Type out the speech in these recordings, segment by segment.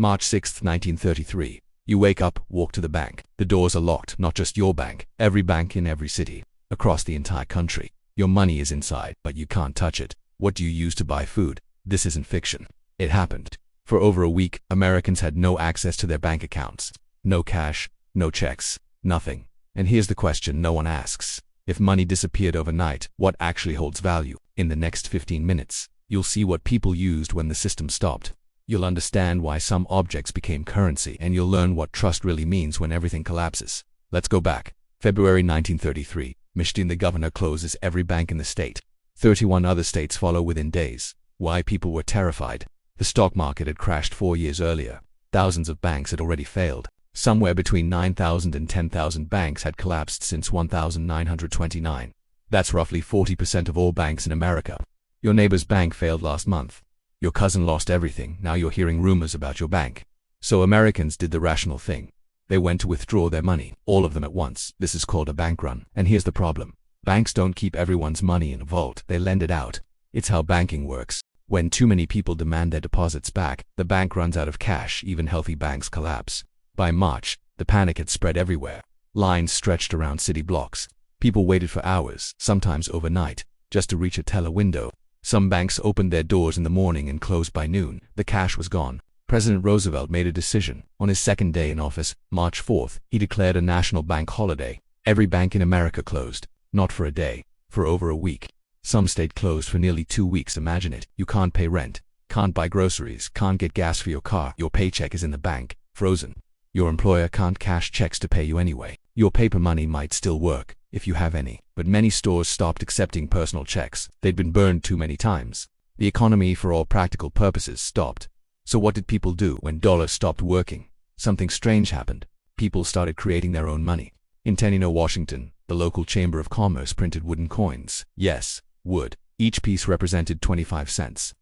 March 6, 1933. You wake up, walk to the bank. The doors are locked, not just your bank, every bank in every city, across the entire country. Your money is inside, but you can't touch it. What do you use to buy food? This isn't fiction. It happened. For over a week, Americans had no access to their bank accounts. No cash, no checks, nothing. And here's the question no one asks. If money disappeared overnight, what actually holds value? In the next 15 minutes, you'll see what people used when the system stopped. You'll understand why some objects became currency, and you'll learn what trust really means when everything collapses. Let's go back. February 1933. Michigan, the governor closes every bank in the state. 31 other states follow within days. Why? People were terrified. The stock market had crashed 4 years earlier. Thousands of banks had already failed. Somewhere between 9,000 and 10,000 banks had collapsed since 1929. That's roughly 40% of all banks in America. Your neighbor's bank failed last month. Your cousin lost everything. Now you're hearing rumors about your bank. So Americans did the rational thing. They went to withdraw their money, all of them at once. This is called a bank run. And here's the problem. Banks don't keep everyone's money in a vault. They lend it out. It's how banking works. When too many people demand their deposits back, the bank runs out of cash. Even healthy banks collapse. By March, the panic had spread everywhere. Lines stretched around city blocks. People waited for hours, sometimes overnight, just to reach a teller window. Some banks opened their doors in the morning and closed by noon. The cash was gone. President Roosevelt made a decision. On his second day in office, March 4th, he declared a national bank holiday. Every bank in America closed. Not for a day, for over a week. Some stayed closed for nearly 2 weeks. Imagine it. You can't pay rent, can't buy groceries, can't get gas for your car. Your paycheck is in the bank, frozen. Your employer can't cash checks to pay you anyway. Your paper money might still work, if you have any, but many stores stopped accepting personal checks. They'd been burned too many times. The economy, for all practical purposes, stopped. So what did people do when dollars stopped working? Something strange happened. People started creating their own money. In Tenino, Washington, the local Chamber of Commerce printed wooden coins. Yes, wood. Each piece represented 25 cents.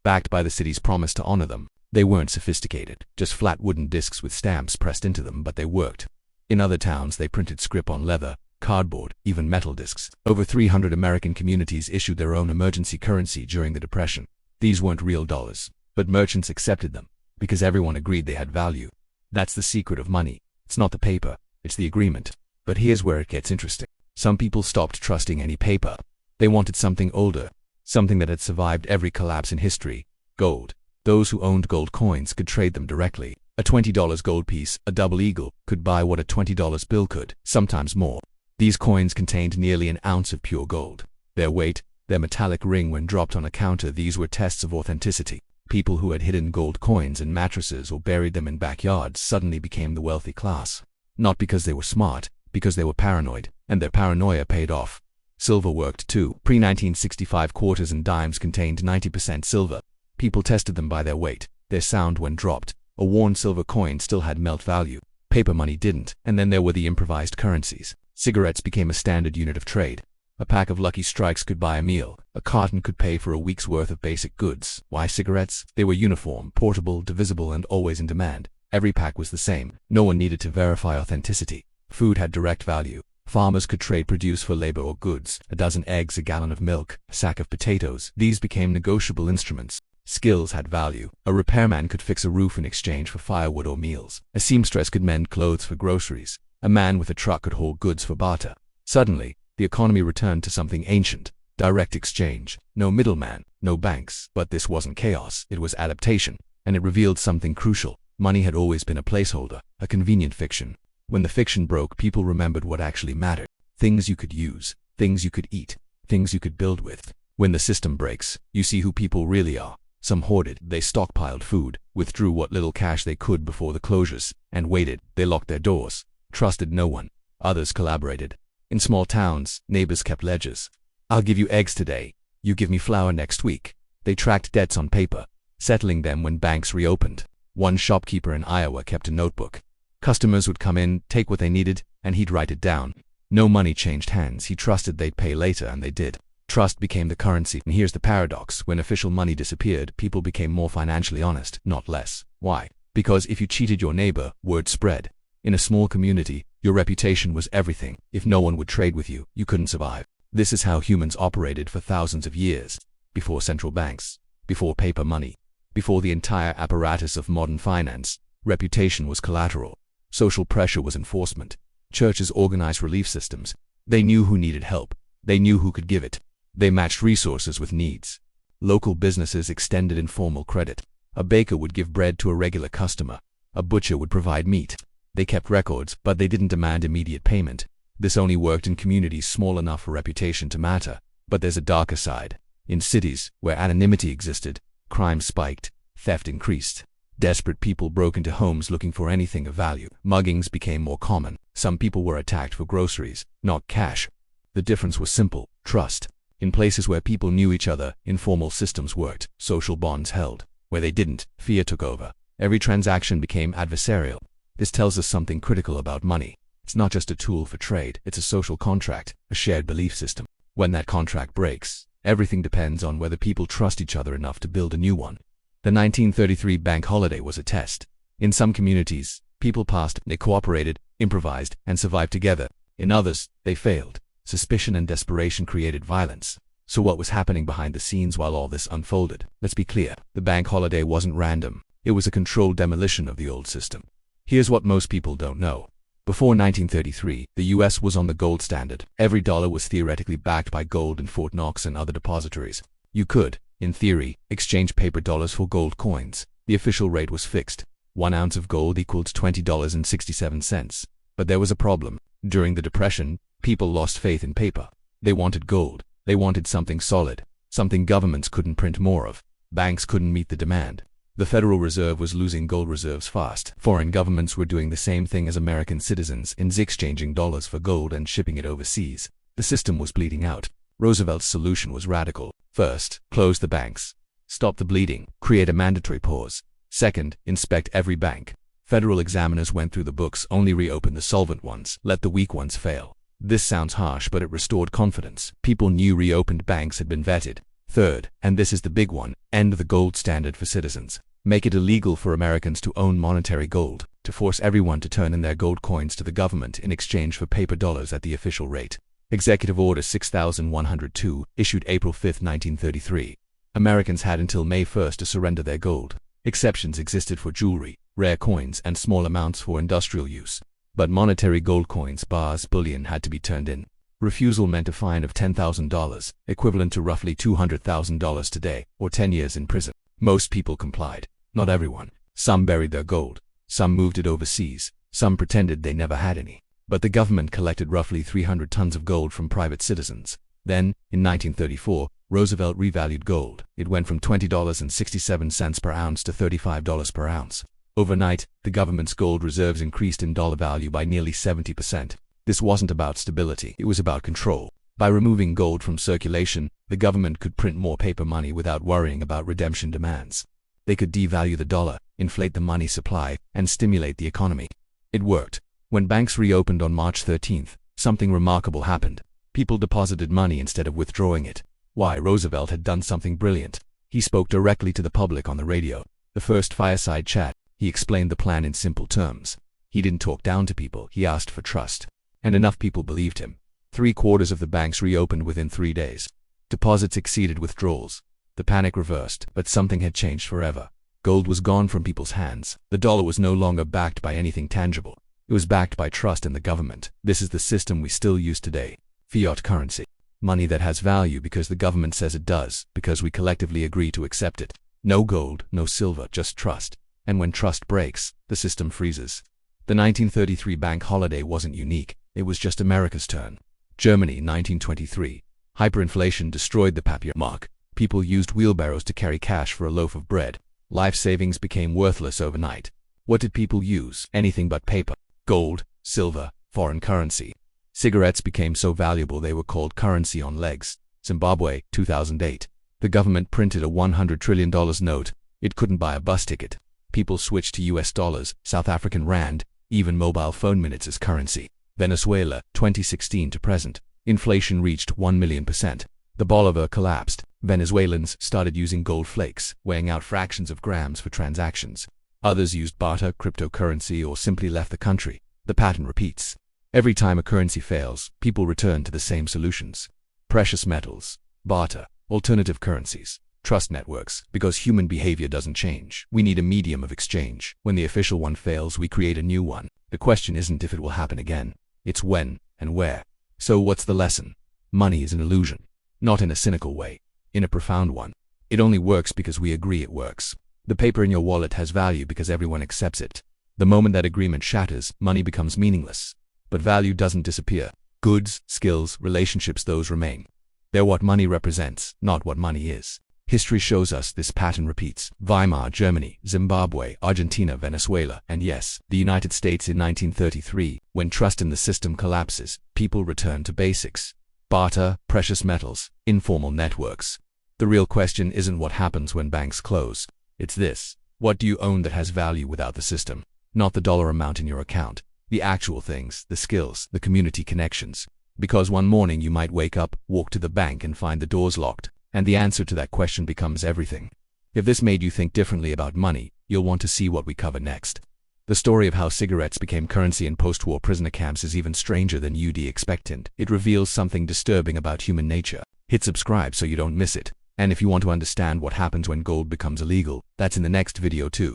Backed by the city's promise to honor them. They weren't sophisticated, just flat wooden discs with stamps pressed into them, but they worked. In other towns, they printed script on leather, cardboard, even metal discs. Over 300 American communities issued their own emergency currency during the Depression. These weren't real dollars, but merchants accepted them, because everyone agreed they had value. That's the secret of money. It's not the paper, it's the agreement. But here's where it gets interesting. Some people stopped trusting any paper. They wanted something older, something that had survived every collapse in history: gold. Those who owned gold coins could trade them directly. A $20 gold piece, a double eagle, could buy what a $20 bill could, sometimes more. These coins contained nearly an ounce of pure gold. Their weight, their metallic ring when dropped on a counter, these were tests of authenticity. People who had hidden gold coins in mattresses or buried them in backyards suddenly became the wealthy class. Not because they were smart, because they were paranoid, and their paranoia paid off. Silver worked too. Pre-1965 quarters and dimes contained 90% silver. People tested them by their weight, their sound when dropped. A worn silver coin still had melt value. Paper money didn't. And then there were the improvised currencies. Cigarettes became a standard unit of trade. A pack of Lucky Strikes could buy a meal. A carton could pay for a week's worth of basic goods. Why cigarettes? They were uniform, portable, divisible, and always in demand. Every pack was the same. No one needed to verify authenticity. Food had direct value. Farmers could trade produce for labor or goods. A dozen eggs, a gallon of milk, a sack of potatoes. These became negotiable instruments. Skills had value. A repairman could fix a roof in exchange for firewood or meals. A seamstress could mend clothes for groceries. A man with a truck could haul goods for barter. Suddenly, the economy returned to something ancient. Direct exchange. No middleman, no banks. But this wasn't chaos. It was adaptation. And it revealed something crucial. Money had always been a placeholder, a convenient fiction. When the fiction broke, people remembered what actually mattered. Things you could use, things you could eat, things you could build with. When the system breaks, you see who people really are. Some hoarded. They stockpiled food, withdrew what little cash they could before the closures, and waited. They locked their doors, trusted no one. Others collaborated. In small towns, neighbors kept ledgers. I'll give you eggs today. You give me flour next week. They tracked debts on paper, settling them when banks reopened. One shopkeeper in Iowa kept a notebook. Customers would come in, take what they needed, and he'd write it down. No money changed hands. He trusted they'd pay later, and they did. Trust became the currency. And here's the paradox. When official money disappeared, people became more financially honest, not less. Why? Because if you cheated your neighbor, word spread. In a small community, your reputation was everything. If no one would trade with you, you couldn't survive. This is how humans operated for thousands of years. Before central banks. Before paper money. Before the entire apparatus of modern finance, reputation was collateral. Social pressure was enforcement. Churches organized relief systems. They knew who needed help. They knew who could give it. They matched resources with needs. Local businesses extended informal credit. A baker would give bread to a regular customer. A butcher would provide meat. They kept records, but they didn't demand immediate payment. This only worked in communities small enough for reputation to matter. But there's a darker side. In cities, where anonymity existed, crime spiked, theft increased. Desperate people broke into homes looking for anything of value. Muggings became more common. Some people were attacked for groceries, not cash. The difference was simple: trust. In places where people knew each other, informal systems worked, social bonds held. Where they didn't, fear took over. Every transaction became adversarial. This tells us something critical about money. It's not just a tool for trade, it's a social contract, a shared belief system. When that contract breaks, everything depends on whether people trust each other enough to build a new one. The 1933 bank holiday was a test. In some communities, people passed, they cooperated, improvised, and survived together. In others, they failed. Suspicion and desperation created violence. So what was happening behind the scenes while all this unfolded? Let's be clear. The bank holiday wasn't random. It was a controlled demolition of the old system. Here's what most people don't know. Before 1933, the US was on the gold standard. Every dollar was theoretically backed by gold in Fort Knox and other depositories. You could, in theory, exchange paper dollars for gold coins. The official rate was fixed. 1 ounce of gold equaled $20.67. But there was a problem. During the Depression, people lost faith in paper. They wanted gold. They wanted something solid, something governments couldn't print more of. Banks couldn't meet the demand. The Federal Reserve was losing gold reserves fast. Foreign governments were doing the same thing as American citizens in exchanging dollars for gold and shipping it overseas. The system was bleeding out. Roosevelt's solution was radical. First, close the banks. Stop the bleeding. Create a mandatory pause. Second, inspect every bank. Federal examiners went through the books, only reopened the solvent ones, let the weak ones fail. This sounds harsh, but it restored confidence. People knew reopened banks had been vetted. Third, and this is the big one, end the gold standard for citizens. Make it illegal for Americans to own monetary gold, to force everyone to turn in their gold coins to the government in exchange for paper dollars at the official rate. Executive Order 6102, issued April 5, 1933. Americans had until May 1 to surrender their gold. Exceptions existed for jewelry, rare coins, and small amounts for industrial use. But monetary gold coins, bars, bullion had to be turned in. Refusal meant a fine of $10,000, equivalent to roughly $200,000 today, or 10 years in prison. Most people complied. Not everyone. Some buried their gold. Some moved it overseas. Some pretended they never had any. But the government collected roughly 300 tons of gold from private citizens. Then, in 1934, Roosevelt revalued gold. It went from $20.67 per ounce to $35 per ounce. Overnight, the government's gold reserves increased in dollar value by nearly 70%. This wasn't about stability, it was about control. By removing gold from circulation, the government could print more paper money without worrying about redemption demands. They could devalue the dollar, inflate the money supply, and stimulate the economy. It worked. When banks reopened on March 13, something remarkable happened. People deposited money instead of withdrawing it. Why? Roosevelt had done something brilliant. He spoke directly to the public on the radio. The first fireside chat. He explained the plan in simple terms. He didn't talk down to people, he asked for trust. And enough people believed him. 3/4 of the banks reopened within 3 days. Deposits exceeded withdrawals. The panic reversed, but something had changed forever. Gold was gone from people's hands. The dollar was no longer backed by anything tangible. It was backed by trust in the government. This is the system we still use today. Fiat currency. Money that has value because the government says it does, because we collectively agree to accept it. No gold, no silver, just trust. And when trust breaks, the system freezes. The 1933 bank holiday wasn't unique. It was just America's turn. Germany, 1923. Hyperinflation destroyed the papier mark. People used wheelbarrows to carry cash for a loaf of bread. Life savings became worthless overnight. What did people use? Anything but paper. Gold, silver, foreign currency. Cigarettes became so valuable they were called currency on legs. Zimbabwe, 2008. The government printed a $100 trillion note. It couldn't buy a bus ticket. People switched to US dollars, South African rand, even mobile phone minutes as currency. Venezuela, 2016 to present. Inflation reached 1,000,000%. The Bolivar collapsed. Venezuelans started using gold flakes, weighing out fractions of grams for transactions. Others used barter, cryptocurrency, or simply left the country. The pattern repeats. Every time a currency fails, people return to the same solutions. Precious metals, barter, alternative currencies. Trust networks, because human behavior doesn't change. We need a medium of exchange. When the official one fails, we create a new one. The question isn't if it will happen again. It's when and where. So what's the lesson? Money is an illusion. Not in a cynical way. In a profound one. It only works because we agree it works. The paper in your wallet has value because everyone accepts it. The moment that agreement shatters, money becomes meaningless. But value doesn't disappear. Goods, skills, relationships, those remain. They're what money represents, not what money is. History shows us this pattern repeats. Weimar Germany, Zimbabwe, Argentina, Venezuela, and yes, the United States in 1933. When trust in the system collapses, people return to basics. Barter, precious metals, informal networks. The real question isn't what happens when banks close. It's this: what do you own that has value without the system? Not the dollar amount in your account. The actual things, the skills, the community connections. Because one morning you might wake up, walk to the bank and find the doors locked, and the answer to that question becomes everything. If this made you think differently about money, you'll want to see what we cover next. The story of how cigarettes became currency in post-war prisoner camps is even stranger than you'd expect. It reveals something disturbing about human nature. Hit subscribe so you don't miss it. And if you want to understand what happens when gold becomes illegal, that's in the next video too.